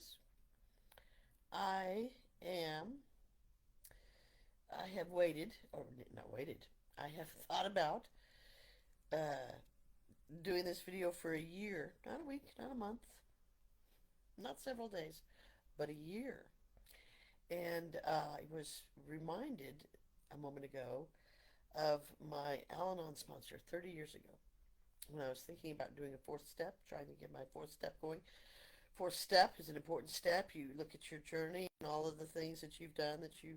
is. I am, I have waited, or not waited, I have thought about uh, doing this video for a year. Not a week, not a month, not several days, but a year. And I was reminded a moment ago of my Al Anon sponsor 30 years ago when I was thinking about doing a fourth step, trying to get my fourth step going. Fourth step is an important step. You look at your journey and all of the things that you've done that you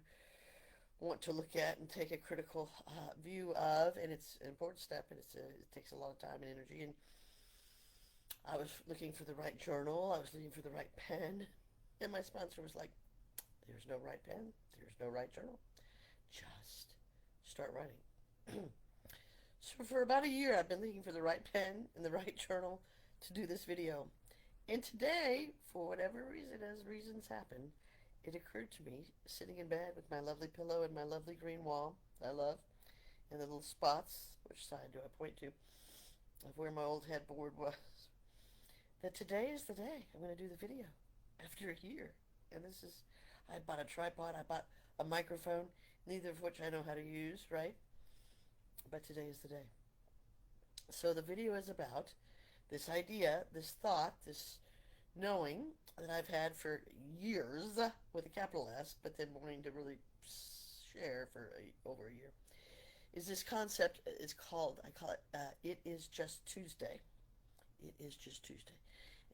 want to look at and take a critical view of, and it's an important step, and it takes a lot of time and energy. And I was looking for the right journal, I was looking for the right pen, and my sponsor was like, "There's no right pen, there's no right journal. Just start writing." So for about a year, I've been looking for the right pen and the right journal to do this video. And today, for whatever reason, as reasons happen, it occurred to me, sitting in bed with my lovely pillow and my lovely green wall I love, and the little spots, which side do I point to, of where my old headboard was, that today is the day I'm going to do the video after a year. And this is, I bought a tripod, I bought a microphone, neither of which I know how to use, right? But today is the day. So the video is about this idea, this thought, this knowing that I've had for years with a capital S, but then wanting to really share for over a year, is this concept. It's called, I call it, It Is Just Tuesday. It is just Tuesday.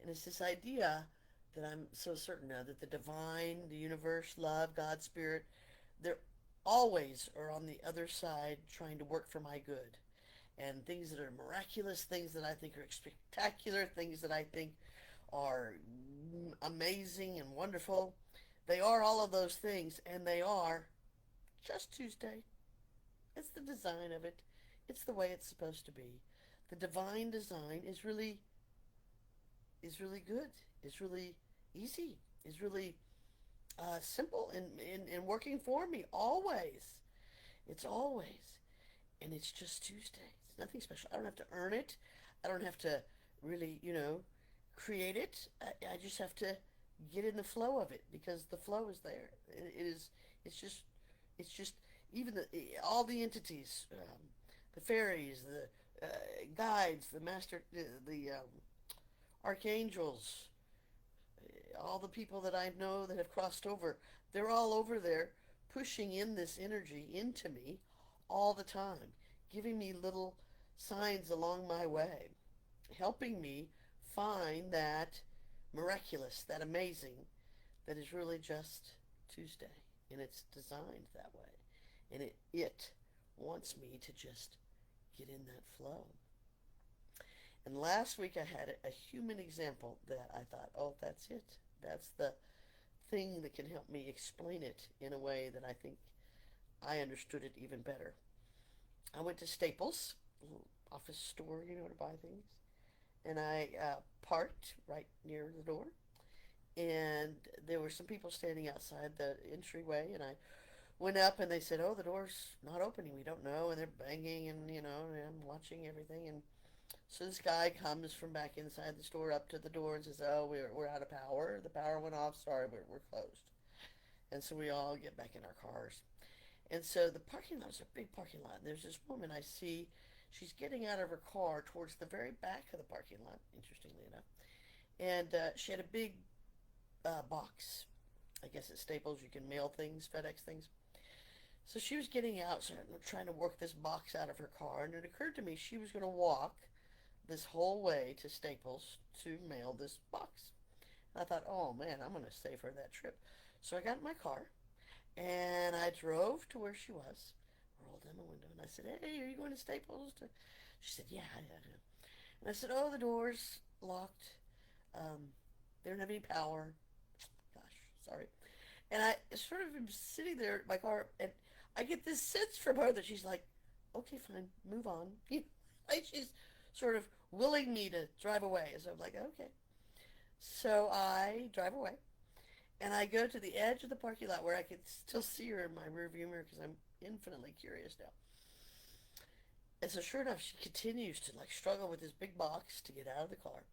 And it's this idea that I'm so certain of, that the divine, the universe, love, God, spirit, they're always are on the other side trying to work for my good. And things that are miraculous, things that I think are spectacular, things that I think are amazing and wonderful. They are all of those things, and they are just Tuesday. It's the design of it. It's the way it's supposed to be. The divine design is really good. It's really easy. It's really simple and working for me always. It's always. And it's just Tuesday. It's nothing special. I don't have to earn it. I don't have to really, create it. I just have to get in the flow of it because the flow is there. It is. It's just. It's just even all the entities, the fairies, the guides, the master, the archangels, all the people that I know that have crossed over. They're all over there, pushing in this energy into me all the time, giving me little signs along my way, helping me find that miraculous, that amazing, that is really just Tuesday. And it's designed that way. And it wants me to just get in that flow. And last week I had a human example that I thought, oh, that's it. That's the thing that can help me explain it in a way that I think I understood it even better. I went to Staples, a little office store, to buy things. And I parked right near the door. And there were some people standing outside the entryway. And I went up and they said, "Oh, the door's not opening. We don't know." And they're banging and I'm watching everything. And so this guy comes from back inside the store up to the door and says, "Oh, we're out of power. The power went off. Sorry, we're closed." And so we all get back in our cars. And so the parking lot is a big parking lot. And there's this woman I see. She's getting out of her car towards the very back of the parking lot, interestingly enough. And she had a big box. I guess at Staples you can mail things, FedEx things. So she was getting out, so trying to work this box out of her car. And it occurred to me she was going to walk this whole way to Staples to mail this box. And I thought, oh man, I'm going to save her that trip. So I got in my car and I drove to where she was, rolled down the window, and I said, "Hey, are you going to Staples?" She said, "Yeah, yeah." And I said, "Oh, the door's locked. They don't have any power. Gosh, sorry." And I sort of am sitting there in my car, and I get this sense from her that she's like, "Okay, fine, move on." Like she's sort of willing me to drive away. So I'm like, "Okay." So I drive away, and I go to the edge of the parking lot where I can still see her in my rearview mirror because I'm infinitely curious now. And so sure enough, she continues to struggle with this big box to get out of the car.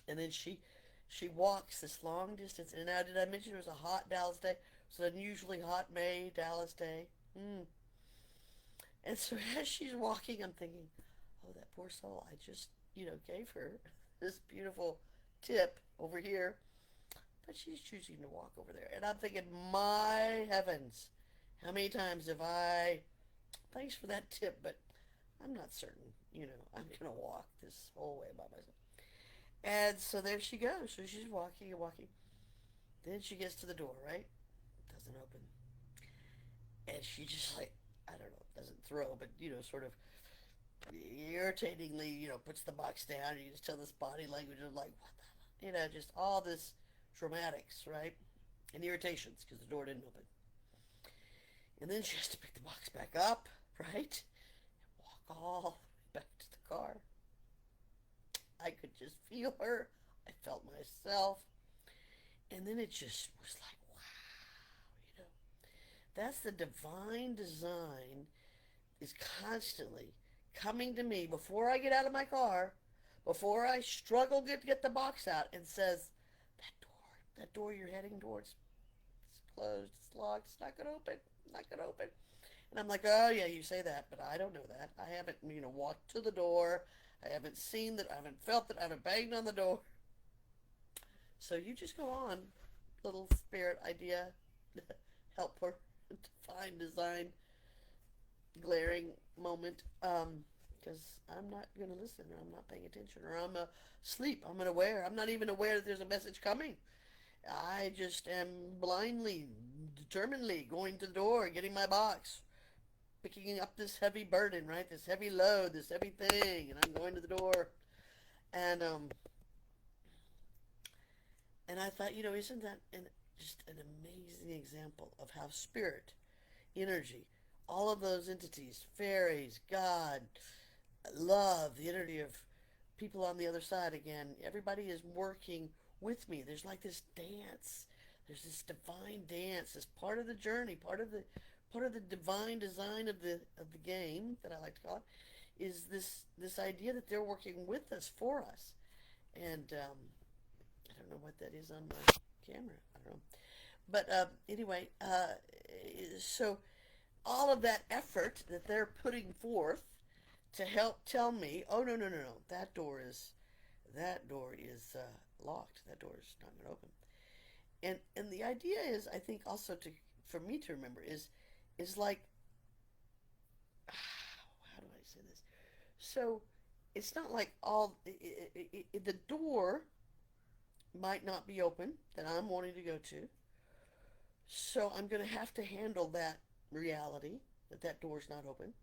And then she She walks this long distance. And now, did I mention it was a hot Dallas day? It was an unusually hot May Dallas day. And so as she's walking, I'm thinking, oh, that poor soul. I just, gave her this beautiful tip over here, but she's choosing to walk over there. And I'm thinking, my heavens, how many times have I, thanks for that tip, but I'm not certain, I'm going to walk this whole way by myself. And so there she goes. So she's walking and walking. Then she gets to the door, right? Doesn't open. And she just like, I don't know, doesn't throw, but, sort of irritatingly, puts the box down. And you just tell this body language of like, what the, just all this dramatics, right? And irritations because the door didn't open. And then she has to pick the box back up, right? And walk all the way back to the car. I could just feel her. I felt myself. And then it just was like, wow, That's the divine design is constantly coming to me before I get out of my car, before I struggle to get the box out, and says, that door you're heading towards, it's closed, it's locked, it's not going to open, not going to open. And I'm like, oh yeah, you say that, but I don't know that. I haven't, walked to the door. I haven't seen that. I haven't felt that. I haven't banged on the door. So you just go on, little spirit idea, helper, define design, glaring moment. Because I'm not going to listen, or I'm not paying attention, or I'm asleep. I'm unaware. I'm not even aware that there's a message coming. I just am blindly, determinedly going to the door, getting my box, picking up this heavy burden, right? This heavy load, this heavy thing, and I'm going to the door. And I thought, isn't that just an amazing example of how spirit, energy, all of those entities, fairies, God, love, the energy of people on the other side again, everybody is working with me. There's like this dance. There's this divine dance. This part of the journey, part of the divine design of the game that I like to call it, is this idea that they're working with us, for us. And I don't know what that is on my camera. I don't know. But anyway, so all of that effort that they're putting forth to help tell me, oh no no no no, that door is locked. That door is not going to open. And the idea is, I think, also to for me to remember is like, how do I say this? So it's not like the door might not be open that I'm wanting to go to. So I'm going to have to handle that reality that that door's not open.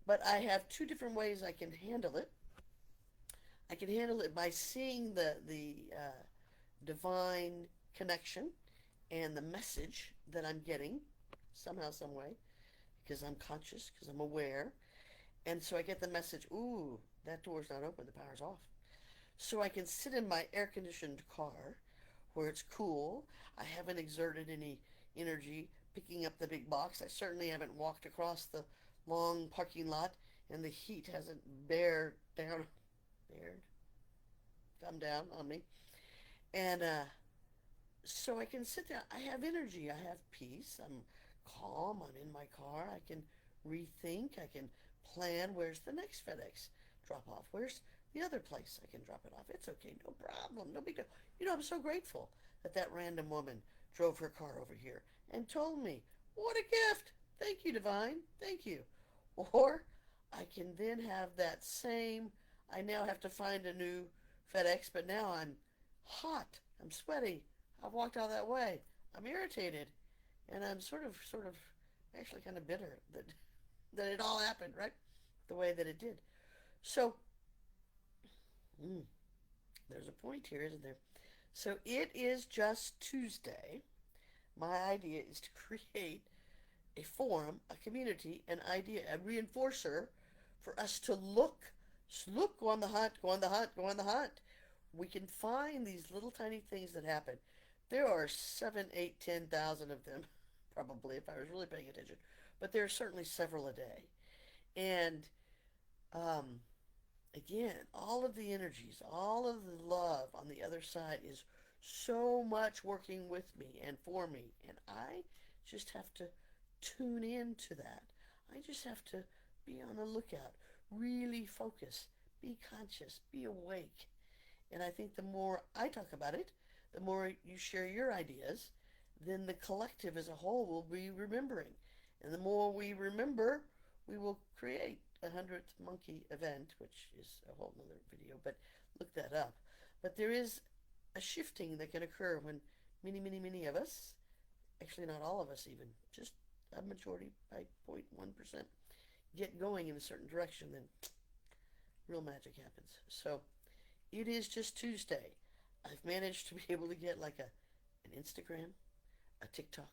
But I have two different ways I can handle it. I can handle it by seeing the divine connection and the message that I'm getting somehow, some way, because I'm conscious, because I'm aware, and so I get the message. Ooh, that door's not open. The power's off. So I can sit in my air-conditioned car where it's cool. I haven't exerted any energy picking up the big box. I certainly haven't walked across the long parking lot, and the heat hasn't bared, come down on me. And so I can sit there. I have energy. I have peace. I'm calm. I'm in my car. I can rethink. I can plan. Where's the next FedEx drop off? Where's the other place I can drop it off? It's okay. No problem. No big deal. I'm so grateful that that random woman drove her car over here and told me, what a gift. Thank you, Divine. Thank you. Or I can then have that same, I now have to find a new FedEx, but now I'm hot. I'm sweaty. I've walked all that way. I'm irritated. And I'm sort of, actually kind of bitter that it all happened, right? The way that it did. So, mm, there's a point here, isn't there? So it is just Tuesday. My idea is to create a forum, a community, an idea, a reinforcer for us to look, go on the hunt, go on the hunt, go on the hunt. We can find these little tiny things that happen. There are 7, 8, 10,000 of them, probably, if I was really paying attention. But there are certainly several a day. And um, again, all of the energies, all of the love on the other side is so much working with me and for me. And I just have to tune in to that. I just have to be on the lookout, really focus, be conscious, be awake. And I think the more I talk about it, the more you share your ideas, then the collective as a whole will be remembering. And the more we remember, we will create a 100th monkey event, which is a whole other video, but look that up. But there is a shifting that can occur when many, many, many of us, actually not all of us even, just a majority by 0.1%, get going in a certain direction, then real magic happens. So it is just Tuesday. I've managed to be able to get like an Instagram, a TikTok.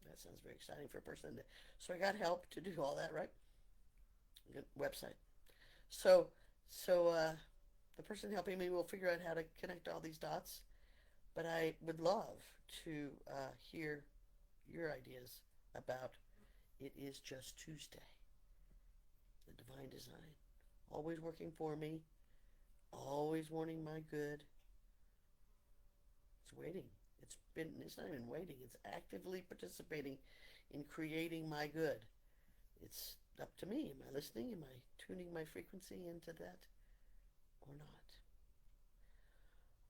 That sounds very exciting for a person. So I got help to do all that, right? Good website. So, so the person helping me will figure out how to connect all these dots. But I would love to hear your ideas about it is just Tuesday. The divine design. Always working for me. Always wanting my good. It's waiting. It's not even waiting. It's actively participating in creating my good. It's up to me. Am I listening? Am I tuning my frequency into that or not?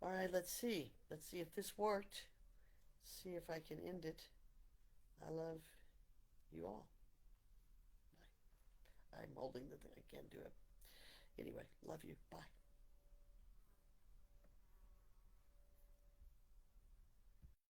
All right, let's see. Let's see if this worked. See if I can end it. I love you all. I'm holding the thing. I can't do it. Anyway, love you. Bye.